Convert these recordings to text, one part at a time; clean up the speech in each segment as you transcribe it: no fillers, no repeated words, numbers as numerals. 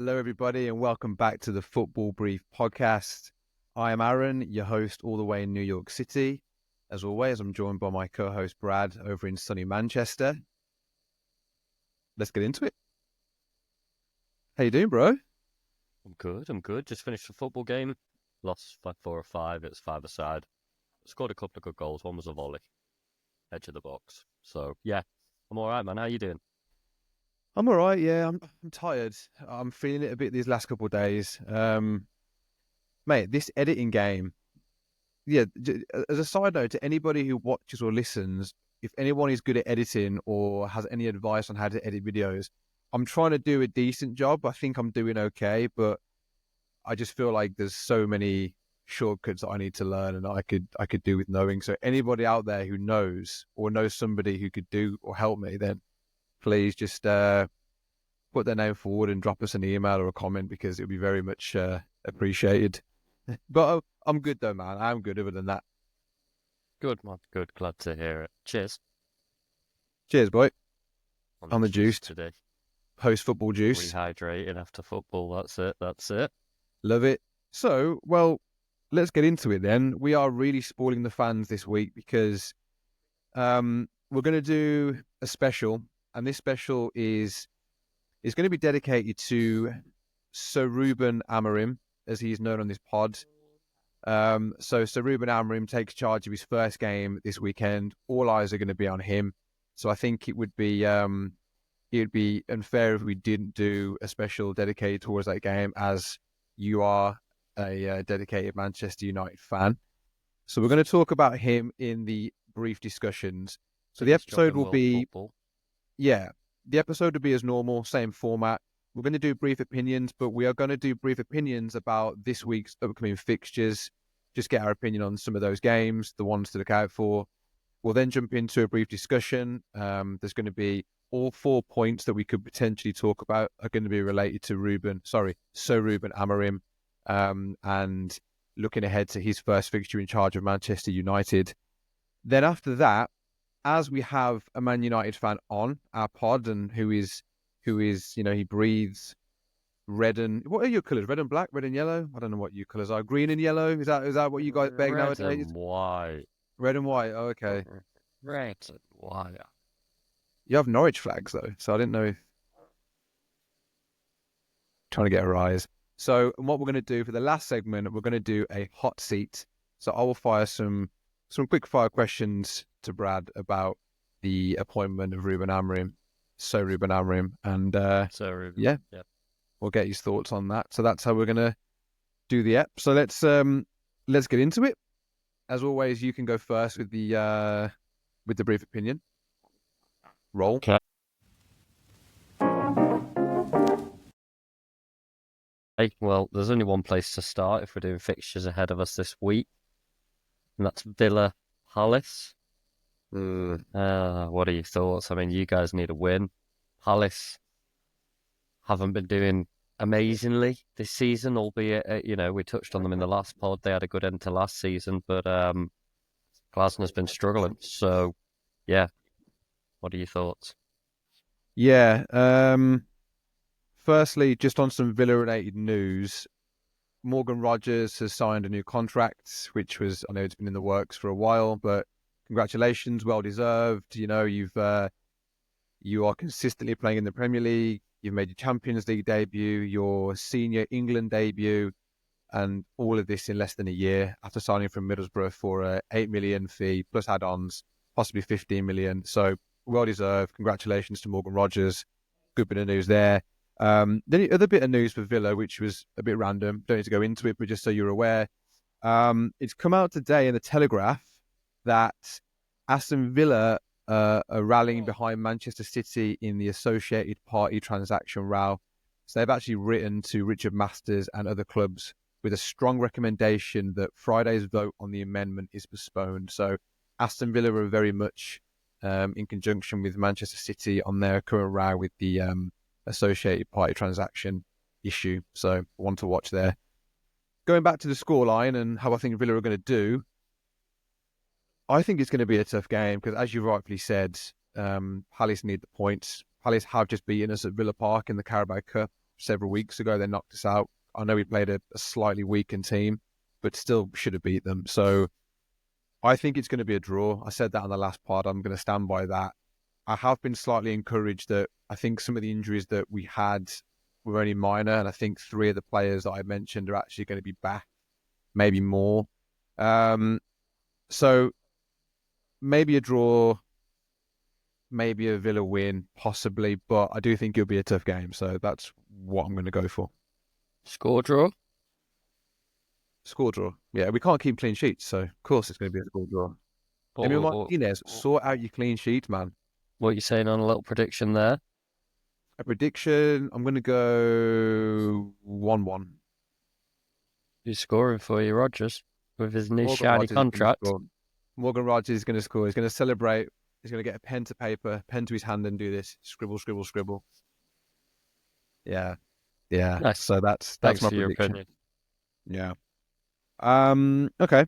Hello, everybody, and welcome back to the Football Brief podcast. I am Aaron, your host all the way in New York City. As always, I'm joined by my co-host Brad over in sunny Manchester. Let's get into it. How you doing, bro? I'm good. Just finished the football game. Lost by 4-5. It was five-a-side. Scored a couple of good goals. One was a volley, edge of the box. So, yeah, I'm all right, man. How you doing? I'm all right, yeah. I'm tired. I'm feeling it a bit these last couple of days. Mate, this editing game, yeah, as a side note to anybody who watches or listens, if anyone is good at editing or has any advice on how to edit videos, I'm trying to do a decent job. I think I'm doing okay, but I just feel like there's so many shortcuts that I need to learn and I could do with knowing. So anybody out there who knows or knows somebody who could do or help me, then please just put their name forward and drop us an email or a comment because it would be very much appreciated. But I'm good though, man. I'm good other than that. Good, man. Good. Glad to hear it. Cheers. Cheers, boy. On On the the juice juiced today. post-football juice. Rehydrating after football. That's it. That's it. Love it. So, well, let's get into it then. We are really spoiling the fans this week because we're going to do a special, and this special is going to be dedicated to Sir Ruben Amorim, as he's known on this pod. So Sir Ruben Amorim takes charge of his first game this weekend. All eyes are going to be on him. So I think it would be unfair if we didn't do a special dedicated towards that game, as you are a dedicated Manchester United fan. So we're going to talk about him in the brief discussions. So the episode will be, the episode will be as normal, same format. We're going to do brief opinions, but we are going to do brief opinions about this week's upcoming fixtures. Just get our opinion on some of those games, the ones to look out for. We'll then jump into a brief discussion. There's going to be all 4 points that we could potentially talk about are going to be related to Sir Ruben Amorim, and looking ahead to his first fixture in charge of Manchester United. Then after that, as we have a Man United fan on our pod and who is, he breathes red and, what are your colours? Red and black, red and yellow? I don't know what your colours are. Green and yellow? Is that what you guys beg nowadays? Red and white. Red and white. Oh, okay. Red and white. You have Norwich flags though, so I didn't know. Trying to get a rise. So what we're going to do for the last segment, we're going to do a hot seat. So I will fire some quick fire questions to Brad about the appointment of Ruben Amorim, Sir Ruben Amorim, and we'll get his thoughts on that. So that's how we're going to do the ep. So let's get into it. As always, you can go first with the brief opinion. Roll. Okay. Well, there's only one place to start if we're doing fixtures ahead of us this week, and that's Villa Palace. What are your thoughts? I mean, you guys need a win. Palace haven't been doing amazingly this season, albeit, we touched on them in the last pod. They had a good end to last season, but Glasner's been struggling. So, yeah, what are your thoughts? Yeah. Firstly, just on some Villa-related news, Morgan Rogers has signed a new contract, which I know it's been in the works for a while, but congratulations, well deserved. You are consistently playing in the Premier League. You've made your Champions League debut, your senior England debut, and all of this in less than a year after signing from Middlesbrough for a 8 million fee plus add-ons, possibly 15 million. So well deserved. Congratulations to Morgan Rogers. Good bit of news there. Then the other bit of news for Villa, which was a bit random, don't need to go into it, but just so you're aware, it's come out today in the Telegraph that Aston Villa are rallying behind Manchester City in the associated party transaction row. So they've actually written to Richard Masters and other clubs with a strong recommendation that Friday's vote on the amendment is postponed. So Aston Villa are very much in conjunction with Manchester City on their current row with the associated party transaction issue. So one to watch there. Going back to the scoreline and how I think Villa are going to do, I think it's going to be a tough game because, as you rightfully said, Palace need the points. Palace have just beaten us at Villa Park in the Carabao Cup, several weeks ago. They knocked us out. I know we played a slightly weakened team, but still should have beat them. So I think it's going to be a draw. I said that on the last pod. I'm going to stand by that. I have been slightly encouraged that I think some of the injuries that we had were only minor, and I think 3 of the players that I mentioned are actually going to be back, maybe more. So maybe a draw, maybe a Villa win, possibly, but I do think it'll be a tough game. So that's what I'm going to go for. Score draw? Score draw. Yeah, we can't keep clean sheets, so of course it's going to be a score draw. Emil Martinez, sort out your clean sheet, man. What are you saying on a little prediction there? A prediction, I'm going to go 1-1. Who's scoring for you, Rodgers, with his new Morgan shiny Rogers contract? Morgan Rogers is going to score. He's going to celebrate. He's going to get a pen to paper, pen to his hand and do this. Scribble, scribble, scribble. Yeah. Nice. So that's Thanks my for your prediction. opinion. Yeah. Okay.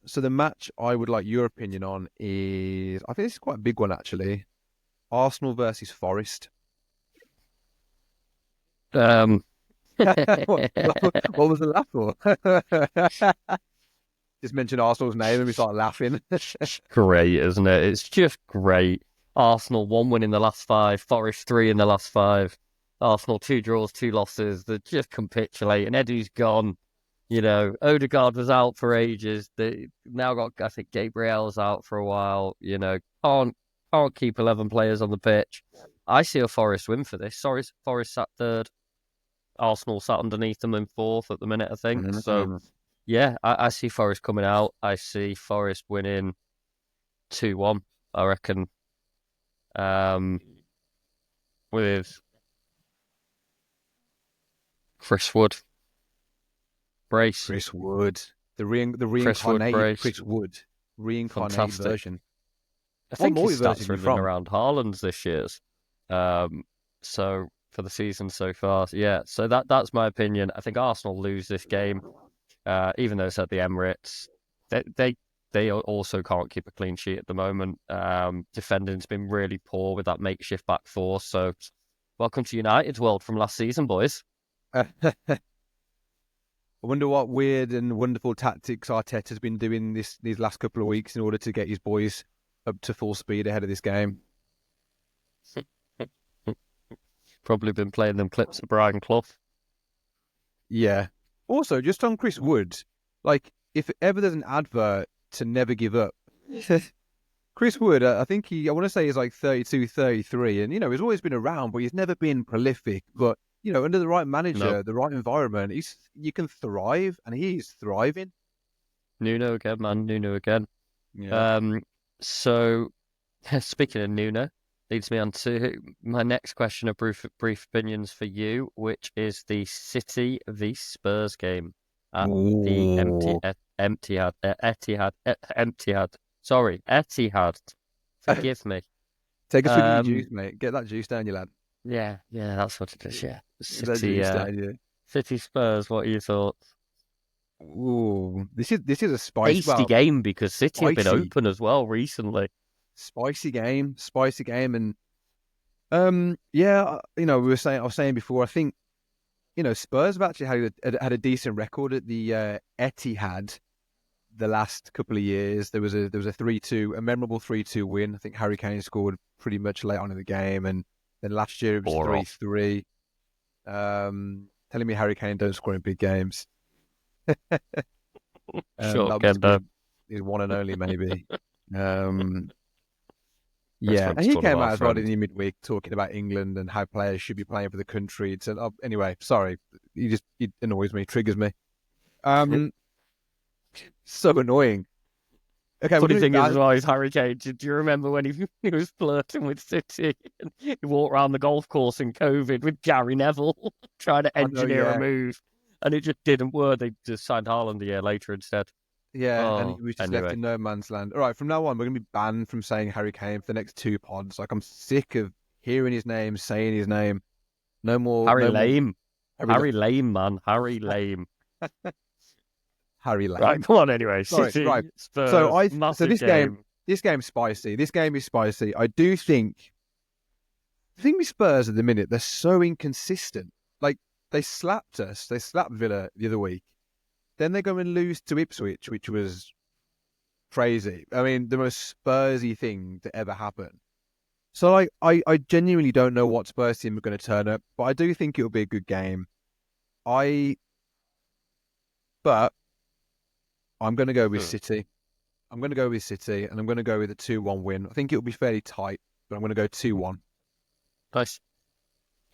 So the match I would like your opinion on is, I think this is quite a big one actually. Arsenal versus Forest. What was the laugh for? Just mention Arsenal's name and we start laughing. Great, isn't it? It's just great. Arsenal 1 win in the last 5, Forest 3 in the last 5. Arsenal 2 draws, 2 losses. They're just capitulating. Eddie's gone. You know, Odegaard was out for ages. They now got, I think, Gabriel's out for a while. You know, can't keep 11 players on the pitch. I see a Forest win for this. Sorry, Forest sat 3rd. Arsenal sat underneath them in 4th at the minute, I think. Mm-hmm. So, yeah, I see Forest coming out. I see Forest winning 2-1, I reckon. With Chris Wood. Brace. Chris Wood. The reincarnated Chris Wood. Reincarnated Fantastic version. I think his stats are even around Haaland's this year's. So for the season so far. Yeah, so that's my opinion. I think Arsenal lose this game. Even though it's at the Emirates. They also can't keep a clean sheet at the moment. Defending's been really poor with that makeshift back 4. So welcome to United's world from last season, boys. I wonder what weird and wonderful tactics Arteta's been doing these last couple of weeks in order to get his boys up to full speed ahead of this game. Probably been playing them clips of Brian Clough. Yeah. Also, just on Chris Wood, like, if ever there's an advert to never give up, Chris Wood, I think I want to say he's like 32, 33, and, you know, he's always been around, but he's never been prolific. But, you know, under the right manager, the right environment, you can thrive, and he's thriving. Nuno again, man. Nuno again. Yeah. So, speaking of Nuno, leads me on to my next question of brief opinions for you, which is the City v Spurs game at the Etihad. Sorry, Etihad. Forgive me. Take a swig of your juice, mate. Get that juice down, you lad. Yeah, that's what it is. Yeah, City Spurs. What are your thoughts? Ooh, this is a spicy game because City have been open as well recently. Spicy game, and yeah, you know, I was saying before, I think, you know, Spurs have actually had a decent record at the Etihad the last couple of years. There was a 3-2, a memorable 3-2 win. I think Harry Kane scored pretty much late on in the game, and then last year it was 3-3. Telling me Harry Kane don't score in big games. Sure, his one and only, maybe. Yeah, and he came out as well in the midweek talking about England and how players should be playing for the country. It's anyway, sorry, he annoys me, triggers me. So annoying. Okay, funny thing is, as well, is Harry Kane. Do you remember when he was flirting with City and he walked around the golf course in COVID with Gary Neville trying to engineer a move, and it just didn't work. They just signed Haaland a year later instead. Yeah, and he was just left in no man's land. All right, from now on, we're going to be banned from saying Harry Kane for the next 2 pods. Like, I'm sick of hearing his name, saying his name. No more. Harry Lame, man. Harry Lame. Harry Lame. Right, come on. Anyway, City, right. Spurs, so this game's spicy. This game is spicy. I do think the thing with Spurs at the minute, they're so inconsistent. Like, they slapped us. They slapped Villa the other week. Then they go and lose to Ipswich, which was crazy. I mean, the most Spursy thing to ever happen. So I genuinely don't know what Spurs team are going to turn up, but I do think it'll be a good game. But I'm going to go with City. I'm going to go with City, and I'm going to go with a 2-1 win. I think it'll be fairly tight, but I'm going to go 2-1. Nice.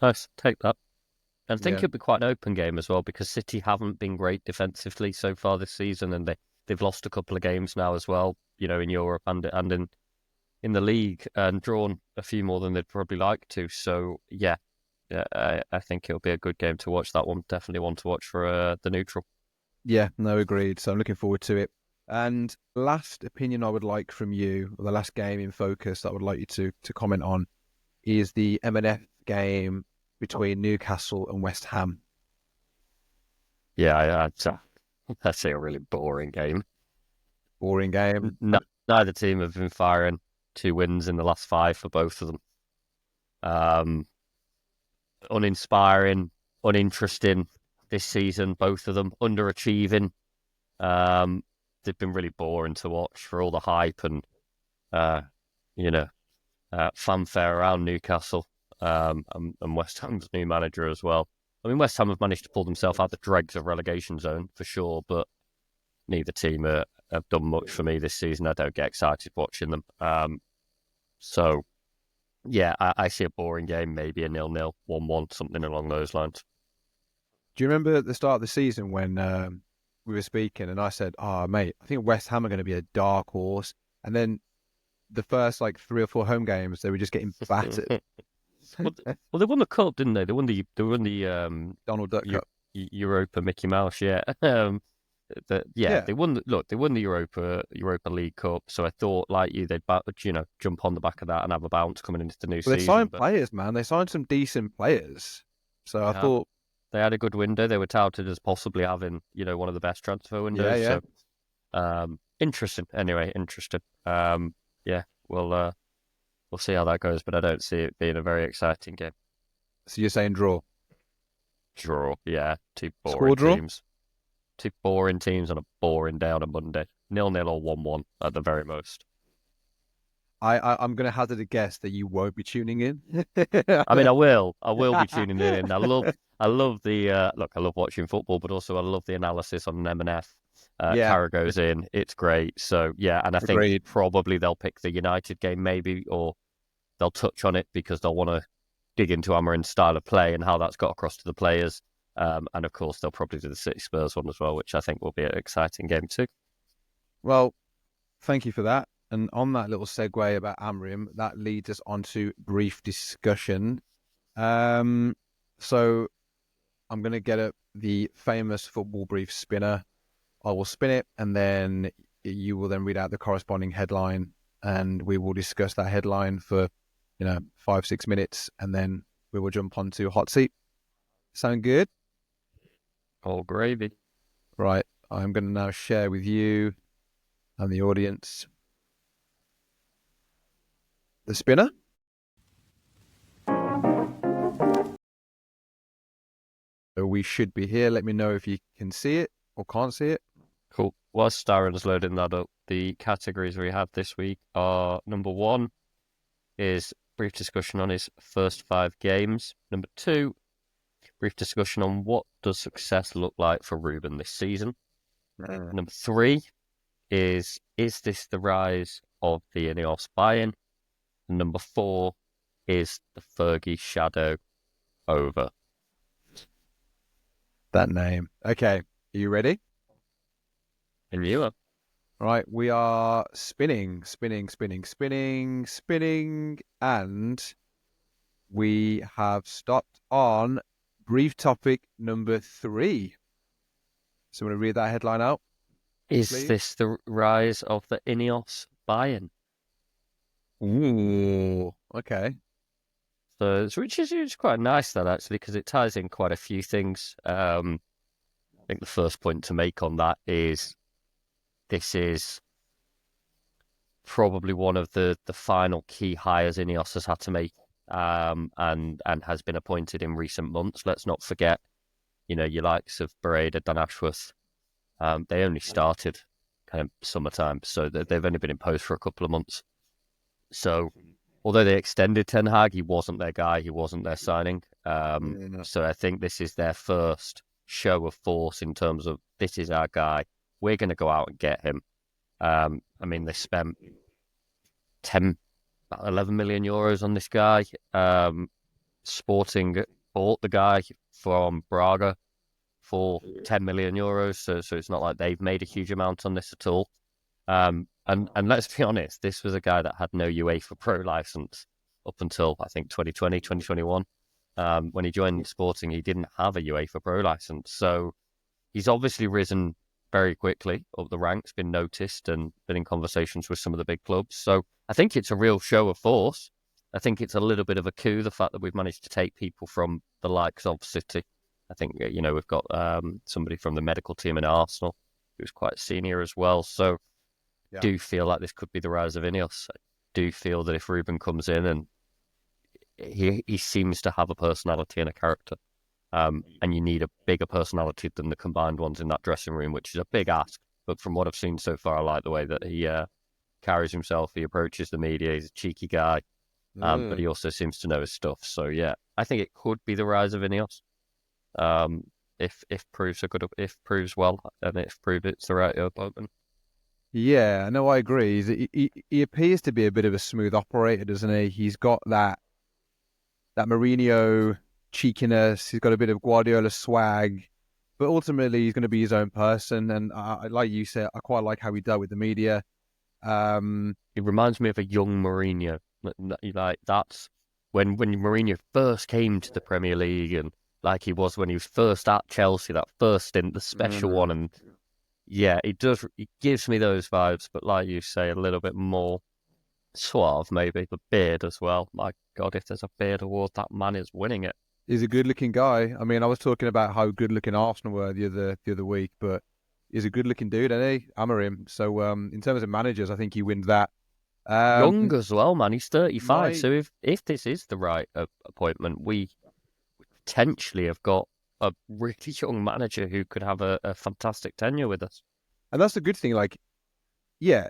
Take that. And I think it'll be quite an open game as well, because City haven't been great defensively so far this season, and they've lost a couple of games now as well, in Europe and in the league, and drawn a few more than they'd probably like to. So yeah, I think it'll be a good game to watch. That one, definitely one to watch for the neutral. Yeah, no, agreed. So I'm looking forward to it. And last opinion I would like from you, or the last game in focus that I would like you to comment on, is the M&F game between Newcastle and West Ham. Yeah, that's a really boring game. Boring game. Neither team have been firing 2 wins in the last 5 for both of them. Uninspiring, uninteresting this season, both of them. Underachieving. They've been really boring to watch for all the hype and, fanfare around Newcastle and West Ham's new manager as well. I mean, West Ham have managed to pull themselves out the dregs of relegation zone for sure, but neither team have done much for me this season. I don't get excited watching them. So, yeah, I see a boring game, maybe a 0-0, 1-1, something along those lines. Do you remember at the start of the season when we were speaking and I said, mate, I think West Ham are going to be a dark horse. And then the first 3 or 4 home games, they were just getting battered. Well, they won the cup, didn't they? They won the Donald Duck Cup. Europa Mickey Mouse, yeah. They won the Europa League Cup. So I thought, like you, they'd jump on the back of that and have a bounce coming into the new season. They signed players, man. They signed some decent players. So I thought they had a good window. They were touted as possibly having one of the best transfer windows. Yeah. So interesting. Anyway, interesting. We'll see how that goes, but I don't see it being a very exciting game. So you're saying draw? Draw, yeah. 2 boring Score draw? teams. 2 boring teams on a boring day on a Monday. 0-0 or 1-1 at the very most. I'm going to hazard a guess that you won't be tuning in. I mean, I will be tuning in. I love the look. I love watching football, but also I love the analysis on M&F. Carragher's in. It's great. So yeah, and I think probably they'll pick the United game maybe, or they'll touch on it because they'll want to dig into Amorim's style of play and how that's got across to the players. And of course, they'll probably do the City Spurs one as well, which I think will be an exciting game too. Well, thank you for that. And on that little segue about Amorim, that leads us on to brief discussion. So I'm going to get up the famous football brief spinner. I will spin it, and then you will then read out the corresponding headline, and we will discuss that headline for 5-6 minutes, and then we will jump onto hot seat. Sound good? All gravy. Right. I'm going to now share with you and the audience the spinner. So we should be here. Let me know if you can see it or can't see it. Cool. Whilst Darren's loading that up, the categories we have this week are: number 1 is brief discussion on his first 5 games. Number 2, brief discussion on what does success look like for Ruben this season. Number 3 is this the rise of the INEOS buy-in? And number 4 is the Fergie shadow over. That name. Okay, are you ready? And you are. All right, we are spinning, and we have stopped on brief topic number 3. So I'm going to read that headline out. Is please. This the rise of the INEOS buy-in? Ooh, okay. So, which is quite nice, that actually, because it ties in quite a few things. I think the first point to make on that is this is probably one of the final key hires INEOS has had to make and has been appointed in recent months. Let's not forget, your likes of Barada, Dan Ashworth. They only started kind of summertime, so they've only been in post for a couple of months. So although they extended Ten Hag, he wasn't their guy, he wasn't their signing. So I think this is their first show of force in terms of this is our guy. We're going to go out and get him. I mean, they spent 10, about 11 million euros on this guy. Sporting bought the guy from Braga for 10 million euros. So it's not like they've made a huge amount on this at all. And let's be honest, this was a guy that had no UEFA Pro license up until I think 2020, 2021. When he joined Sporting, he didn't have a UEFA Pro license. So he's obviously risen very quickly up the ranks, been noticed and been in conversations with some of the big clubs. So I think it's a real show of force. I think it's a little bit of a coup, the fact that we've managed to take people from the likes of City. I think, we've got somebody from the medical team in Arsenal who's quite senior as well. So Yeah. do feel like this could be the rise of INEOS. I do feel that if Ruben comes in and he seems to have a personality and a character, and you need a bigger personality than the combined ones in that dressing room, which is a big ask. But from what I've seen so far, I like the way that he carries himself. He approaches the media. He's a cheeky guy, but he also seems to know his stuff. So yeah, I think it could be the rise of INEOS. If proves well, and if proved it's the right appointment. Yeah, no, I agree. He appears to be a bit of a smooth operator, doesn't he? He's got that Mourinho cheekiness. He's got a bit of Guardiola swag, but ultimately he's going to be his own person. And like you said, I quite like how he dealt with the media. It reminds me of a young Mourinho. Like that's when Mourinho first came to the Premier League, and like he was when he was first at Chelsea, that first stint, the special one. And yeah, it does. It gives me those vibes, but like you say, a little bit more suave, maybe the beard as well. My God, if there's a beard award, that man is winning it. He's a good-looking guy. I mean, I was talking about how good-looking Arsenal were the other week, but he's a good-looking dude, isn't he? Amorim. So, in terms of managers, I think he wins that. Young as well, man. He's 35. My So if this is the right appointment, we potentially have got a really young manager who could have a fantastic tenure with us. And that's the good thing. Like, yeah,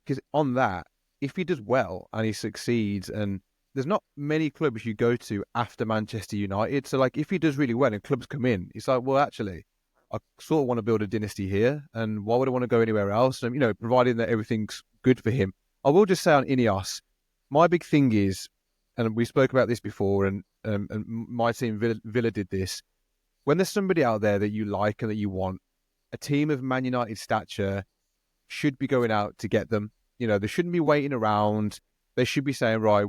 because on that, if he does well and he succeeds, and there's not many clubs you go to after Manchester United. So, like, if he does really well and clubs come in, it's like, well, actually, I sort of want to build a dynasty here, and why would I want to go anywhere else? And providing that everything's good for him. I will just say on INEOS, my big thing is, and we spoke about this before, and my team Villa did this. When there's somebody out there that you like and that you want, a team of Man United stature should be going out to get them. They shouldn't be waiting around. They should be saying, right,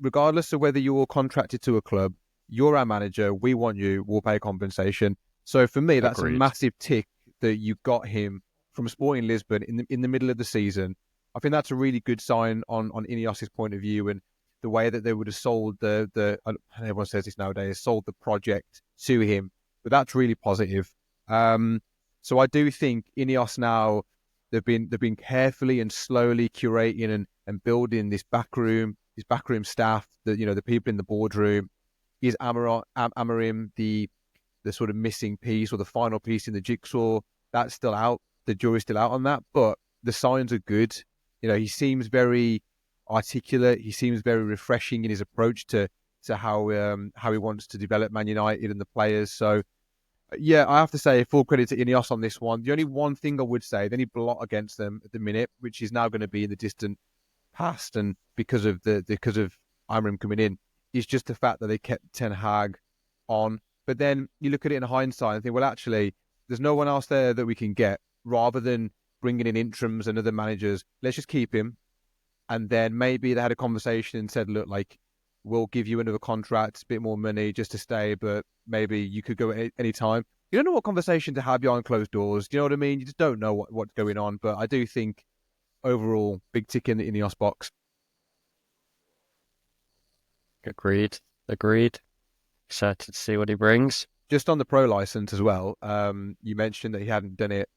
regardless of whether you're contracted to a club, you're our manager, we want you, we'll pay compensation. So for me, that's Agreed. a massive tick that you got him from Sporting Lisbon in the middle of the season. I think that's a really good sign on INEOS's point of view, and the way that they would have sold the everyone says this nowadays, sold the project to him. But that's really positive. So I do think INEOS now, they've been carefully and slowly curating and building this backroom staff, the people in the boardroom. Is Amorim the sort of missing piece or the final piece in the jigsaw? That's still out. The jury's still out on that, but the signs are good. He seems very articulate. He seems very refreshing in his approach to how he wants to develop Man United and the players. So yeah, I have to say full credit to INEOS on this one. The only one thing I would say, the only blot against them at the minute, which is now going to be in the distant past, and because of Amorim coming in, is just the fact that they kept Ten Hag on. But then you look at it in hindsight and think, well, actually, there's no one else there that we can get. Rather than bringing in interims and other managers, let's just keep him. And then maybe they had a conversation and said, look, like, we'll give you another contract, a bit more money just to stay, but maybe you could go at any time. You don't know what conversation to have behind closed doors. Do you know what I mean? You just don't know what's going on. But I do think overall, big tick in the INEOS box. Agreed. Excited to see what he brings. Just on the pro license as well, you mentioned that he hadn't done it,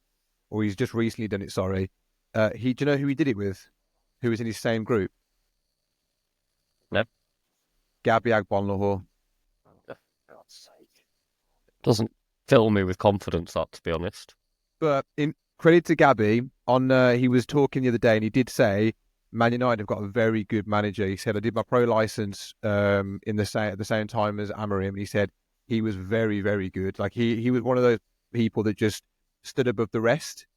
or he's just recently done it, sorry. Do you know who he did it with? Who was in his same group? No. Gabby Agbonlahor. For God's sake. Doesn't fill me with confidence, that, to be honest. But in credit to Gabby, he was talking the other day, and he did say Man United have got a very good manager. He said I did my pro license at the same time as Amorim, and he said he was very, very good. Like he was one of those people that just stood above the rest.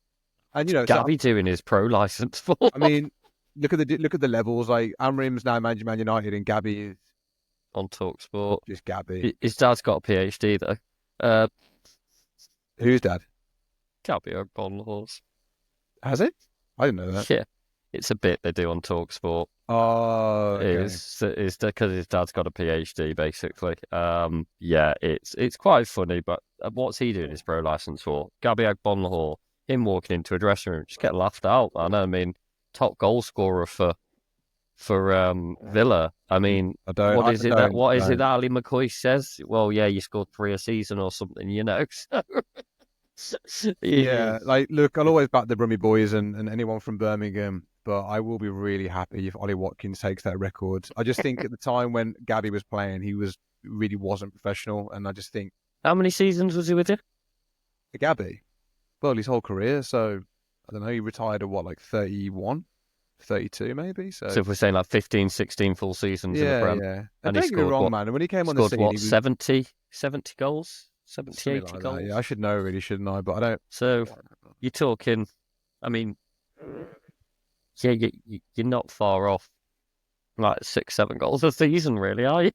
And Gabby doing his pro license for. I mean, look at the levels. Like Amorim's now managing Man United, and Gabby is on TalkSport. just Gabby. His dad's got a PhD though. Who's dad? Gabby Agbonlahor's. Has it? I didn't know that. Yeah, it's a bit they do on TalkSport. Oh, okay. It's because his dad's got a PhD, basically. Yeah, it's quite funny. But what's he doing his pro license for? Gabby Agbonlahor, him walking into a dressing room, just get laughed out, man. I mean, top goal scorer for Villa. I mean, what is it that Ali McCoy says? Well, yeah, you scored 3 a season or something, Yeah, like look, I'll always back the Brummy boys and anyone from Birmingham, but I will be really happy if Ollie Watkins takes that record. I just think at the time when Gabby was playing, he really wasn't professional, and I just think how many seasons was he with you? Gabby, well, his whole career. So I don't know. He retired at what, like 31, 32 maybe. So if we're saying like 15, 16 full seasons in the Prem, yeah. And don't he get me scored wrong, man. When he came on the scored scene, what, he was 70 goals, 70, something 80 like goals. that. Yeah, I should know really, shouldn't I? But I don't. So you're talking. I mean, yeah, you're not far off. Like 6, 7 goals a season, really, are you?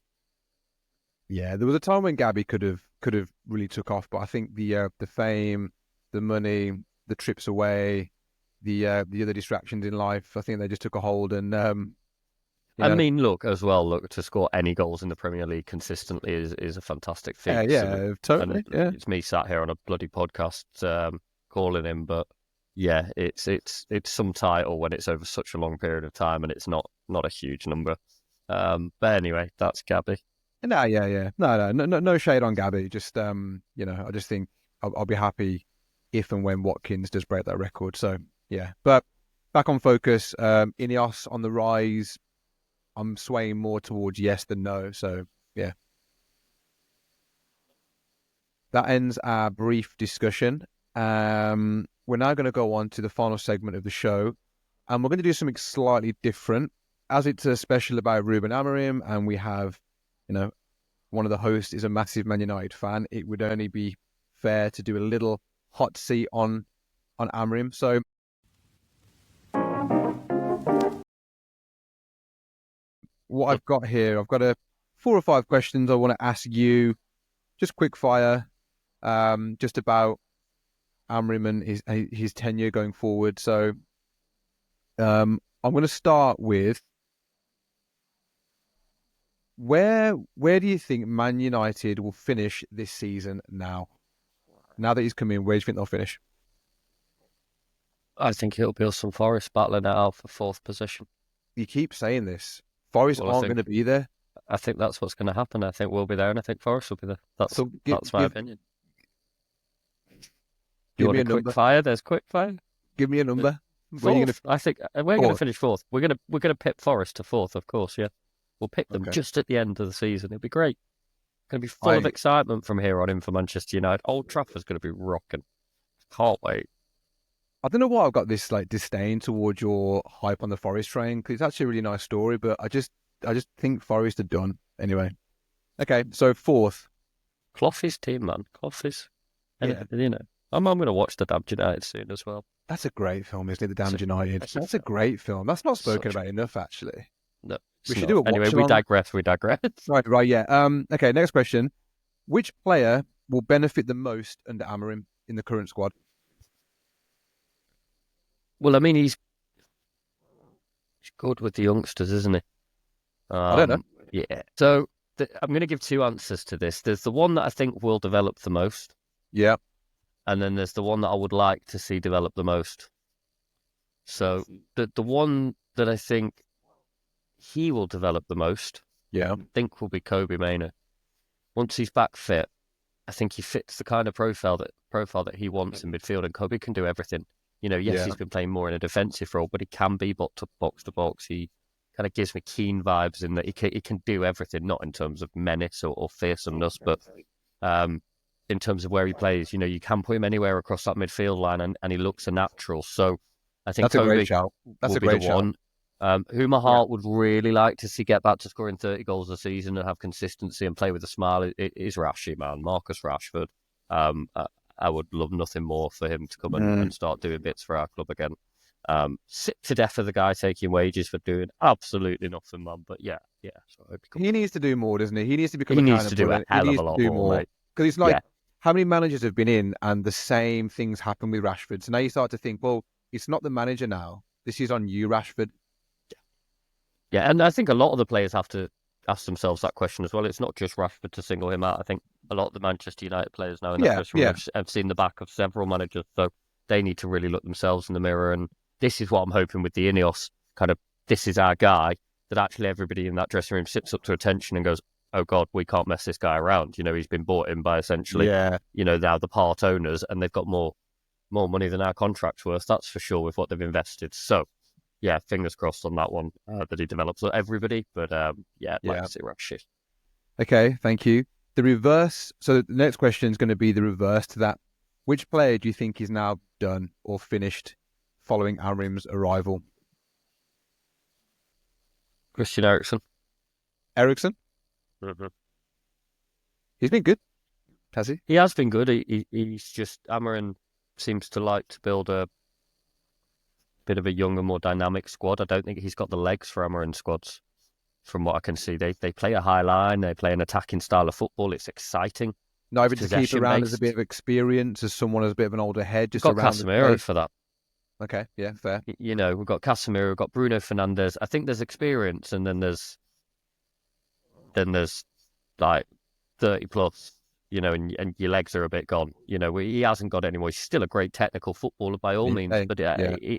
Yeah, there was a time when Gabby could have really took off, but I think the fame, the money, the trips away, the other distractions in life, I think they just took a hold. And I mean, look, to score any goals in the Premier League consistently is a fantastic feat. Yeah, totally. Yeah, it's me sat here on a bloody podcast calling him, but yeah, it's some title when it's over such a long period of time, and it's not a huge number. But anyway, that's Gabby. No, yeah. No shade on Gabby. Just I just think I'll be happy if and when Watkins does break that record. So yeah, but back on focus. INEOS on the rise. I'm swaying more towards yes than no. So yeah, that ends our brief discussion. We're now going to go on to the final segment of the show, and we're going to do something slightly different, as it's a special about Ruben Amorim, and we have, one of the hosts is a massive Man United fan. It would only be fair to do a little hot seat on Amorim. So what I've got here, I've got 4 or 5 questions I want to ask you, just quick fire, just about Amorim and his tenure going forward. So I'm going to start with where do you think Man United will finish this season now? Now that he's come in, where do you think they'll finish? I think it'll be some Forest battling it out for 4th position. You keep saying this. Forest aren't going to be there. I think that's what's going to happen. I think we'll be there, and I think Forest will be there. That's my opinion. Give me a number. Quick fire? There's quick fire. Give me a number. I think we're going to finish 4th. We're going to pip Forest to 4th, of course. Yeah, we'll pick them just at the end of the season. It'll be great. Going to be full of excitement from here on in for Manchester United. Old Trafford's going to be rocking. Can't wait. I don't know why I've got this disdain towards your hype on the Forest train, because it's actually a really nice story, but I just think Forest are done anyway. Okay, so 4th. Clough's team, man. Clough's. I'm going to watch The Damned United soon as well. That's a great film, isn't it? The Damned United. That's a great film. That's not spoken about enough, actually. No. We should do a watch anyway, we digress. Right, yeah. Okay, next question. Which player will benefit the most under Amorim in the current squad? Well, I mean, he's good with the youngsters, isn't he? I don't know. Yeah. So I'm going to give 2 answers to this. There's the one that I think will develop the most. Yeah. And then there's the one that I would like to see develop the most. So the one that I think he will develop the most, I think will be Kobbie Mainoo. Once he's back fit, I think he fits the kind of profile that he wants in midfield, and Kobbie can do everything. He's been playing more in a defensive role, but he can be box to box. He kind of gives me Keane vibes in that he can do everything, not in terms of menace or fearsomeness, but in terms of where he plays. You can put him anywhere across that midfield line, and he looks a natural. So I think That's a great Toby shout. That's will a be the great shout. one. Who my Yeah. heart would really like to see get back to scoring 30 goals a season and have consistency and play with a smile is Rashie, man. Marcus Rashford. I would love nothing more for him to come and start doing bits for our club again. Sick to death of the guy taking wages for doing absolutely nothing, man. But yeah. So He needs to do more, doesn't he? He needs to become he needs to accountable do a and he hell of a needs to lot do more, more. mate. Because it's like, Yeah. how many managers have been in and the same things happen with Rashford? So now you start to think, well, it's not the manager now. This is on you, Rashford. Yeah, and I think a lot of the players have to ask themselves that question as well. It's not just Rashford to single him out. I think a lot of the Manchester United players now in that dressing room have seen the back of several managers, so they need to really look themselves in the mirror. And this is what I'm hoping with the INEOS kind of, this is our guy, that actually everybody in that dressing room sits up to attention and goes, oh God, we can't mess this guy around. He's been bought in by essentially, now the part owners, and they've got more money than our contract's worth, that's for sure, with what they've invested. So yeah, fingers crossed on that one, that he develops everybody. But I'd like to see Rashid. Okay, thank you. The reverse. So the next question is going to be the reverse to that. Which player do you think is now done or finished following Amorim's arrival? Christian Eriksen. Eriksen? Mm-hmm. He's been good, has he? He has been good. He's just, Amorim seems to like to build a bit of a younger, more dynamic squad. I don't think he's got the legs for Amorim squads, from what I can see. They play a high line, they play an attacking style of football. It's exciting. Not even to keep around as a bit of experience, as someone as a bit of an older head, just got around Casemiro for that. Okay, yeah, fair. We've got Casemiro, we've got Bruno Fernandes. I think there's experience, and then there's like 30 plus, and your legs are a bit gone. He hasn't got any more. He's still a great technical footballer by all means, but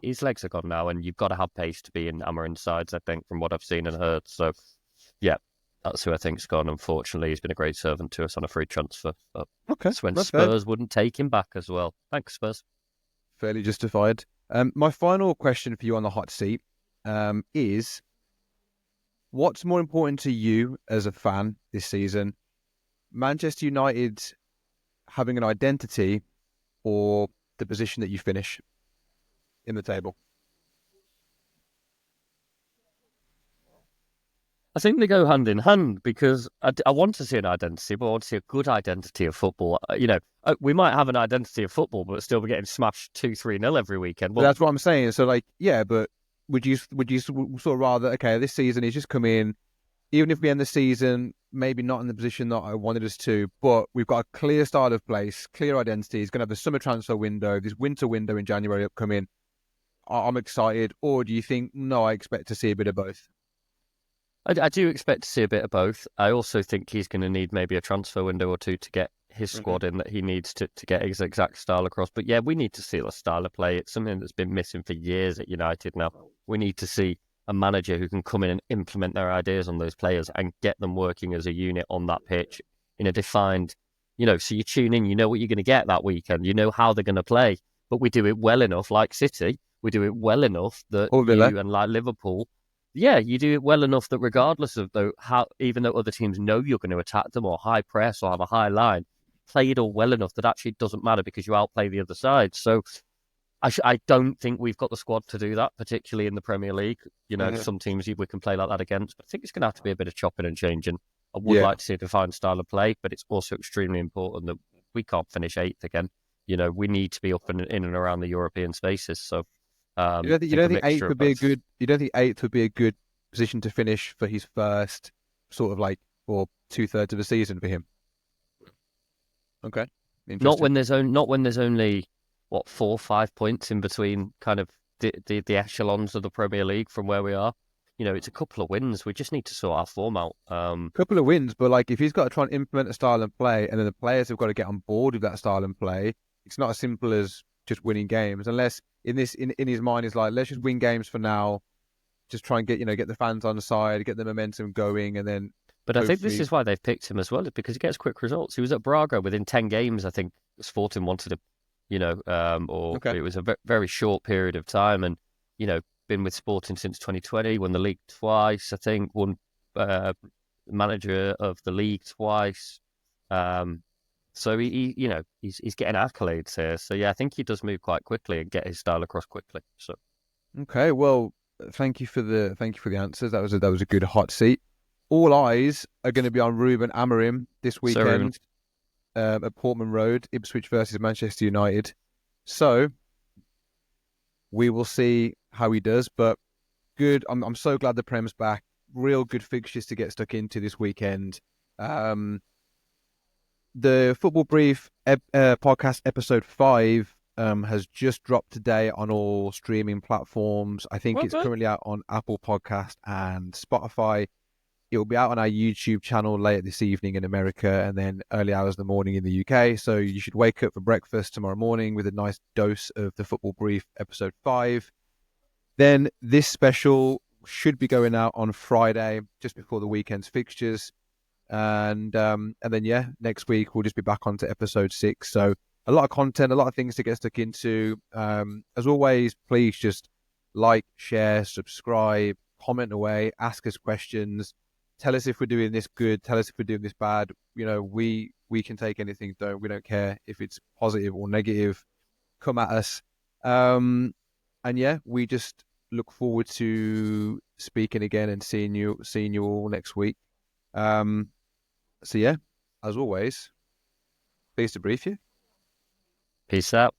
his legs are gone now, and you've got to have pace to be in Amorim's sides, I think, from what I've seen and heard. So, yeah, that's who I think's gone. Unfortunately, he's been a great servant to us on a free transfer. But that's when Spurs wouldn't take him back as well. Thanks, Spurs. Fairly justified. My final question for you on the hot seat is, what's more important to you as a fan this season? Manchester United having an identity or the position that you finish in the table? I think they go hand in hand, because I want to see an identity, but I want to see a good identity of football. We might have an identity of football, but still be getting smashed 2-3-0 every weekend. Well, that's what I'm saying. So, but would you sort of rather, okay, this season he's just come in, even if we end the season maybe not in the position that I wanted us to, but we've got a clear style of place, clear identity. He's going to have the summer transfer window, this winter window in January upcoming. I'm excited. Or do you think, no, I expect to see a bit of both? I do expect to see a bit of both. I also think he's going to need maybe a transfer window or two to get his squad in that he needs to get his exact style across. But yeah, we need to see a style of play. It's something that's been missing for years at United now. We need to see a manager who can come in and implement their ideas on those players and get them working as a unit on that pitch in a defined, so you tune in, you know what you're going to get that weekend, you know how they're going to play, but we do it well enough, like City, we do it well enough that and like Liverpool, you do it well enough that regardless of even though other teams know you're going to attack them or high press or have a high line, play it all well enough that actually it doesn't matter because you outplay the other side. So I don't think we've got the squad to do that, particularly in the Premier League. Some teams we can play like that against, but I think it's going to have to be a bit of chopping and changing. I would like to see a defined style of play, but it's also extremely important that we can't finish 8th again. We need to be up and in and around the European spaces. So you don't think 8th would be a good? You don't think 8th would be a good position to finish for his first sort of or 2/3 of the season for him? Okay, not when there's only 4 or 5 points in between kind of the echelons of the Premier League from where we are. It's a couple of wins. We just need to sort our form out. Couple of wins, but if he's got to try and implement a style of play, and then the players have got to get on board with that style of play, it's not as simple as just winning games. Unless in his mind is let's just win games for now, just try and get the fans on the side, get the momentum going, and then. But I think this is why they've picked him as well, because he gets quick results. He was at Braga within 10 games. I think Sporting wanted him. It was a very short period of time, and been with Sporting since 2020, won the league twice, I think, won manager of the league twice. So he's getting accolades here. So yeah, I think he does move quite quickly and get his style across quickly. So Okay, well, thank you for the answers. That was a good hot seat. All eyes are going to be on Ruben Amorim this so Ruben, weekend at Portman Road, Ipswich versus Manchester United. So we will see how he does. But good, I'm so glad the Prem's back. Real good fixtures to get stuck into this weekend. The Football Brief podcast episode 5 has just dropped today on all streaming platforms. I think it's currently out on Apple Podcast and Spotify. It will be out on our YouTube channel later this evening in America and then early hours of the morning in the UK. So you should wake up for breakfast tomorrow morning with a nice dose of the Football Brief episode 5. Then this special should be going out on Friday, just before the weekend's fixtures. And then yeah, next week we'll just be back onto episode 6. So a lot of content, a lot of things to get stuck into. As always, please just like, share, subscribe, comment away, ask us questions, tell us if we're doing this good, tell us if we're doing this bad. We can take anything. We don't care if it's positive or negative. Come at us. And yeah, we just look forward to speaking again and seeing you all next week. So yeah, as always, pleased to brief you. peace out.